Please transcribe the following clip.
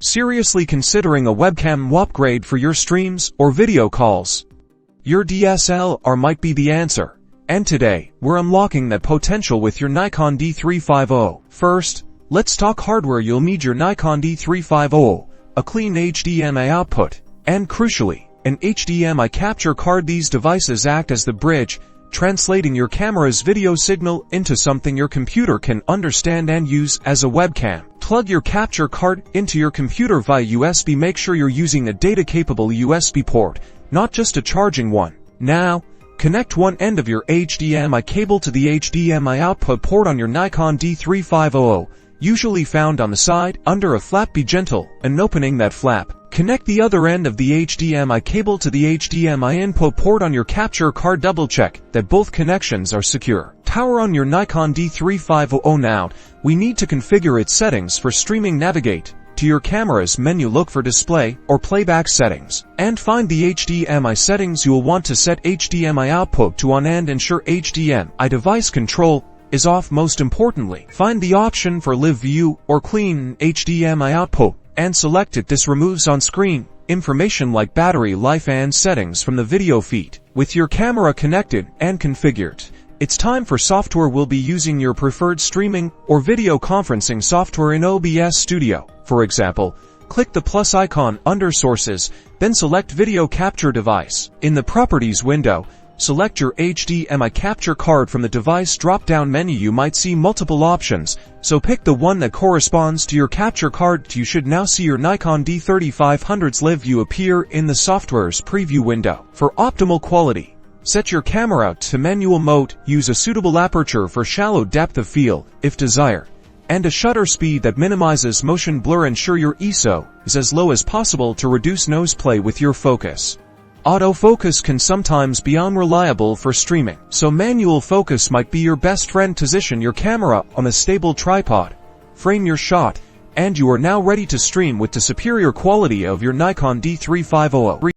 Seriously considering a webcam upgrade for your streams or video calls? Your DSLR might be the answer. And today, we're unlocking that potential with your Nikon D3500. First, let's talk hardware. You'll need your Nikon D3500, a clean HDMI output, and crucially, an HDMI capture card. These devices act as the bridge, translating your camera's video signal into something your computer can understand and use as a webcam. Plug your capture card into your computer via USB. Make sure you're using a data-capable USB port, not just a charging one. Now, connect one end of your HDMI cable to the HDMI output port on your Nikon D3500, usually found on the side, under a flap. Be gentle in opening that flap. Connect the other end of the HDMI cable to the HDMI input port on your capture card. Double check that both connections are secure. Power on your Nikon D3500. Now, we need to configure its settings for streaming. Navigate to your camera's menu, look for display or playback settings, and find the HDMI settings. You will want to set HDMI output to on and ensure HDMI device control is off. Most importantly, find the option for live view or clean HDMI output and select it. This removes on-screen information like battery life and settings from the video feed. With your camera connected and configured, it's time for software. We'll be using your preferred streaming or video conferencing software in OBS Studio. For example, click the plus icon under Sources, then select Video Capture Device. In the Properties window, select your HDMI capture card from the device drop-down menu. You might see multiple options, so pick the one that corresponds to your capture card. You should now see your Nikon D3500's live view appear in the software's preview window. For optimal quality, set your camera to manual mode. Use a suitable aperture for shallow depth of field, if desired, and a shutter speed that minimizes motion blur. Ensure your ISO is as low as possible to reduce nose play with your focus. Autofocus can sometimes be unreliable for streaming, so manual focus might be your best friend. Position your camera on a stable tripod, frame your shot, and you are now ready to stream with the superior quality of your Nikon D3500.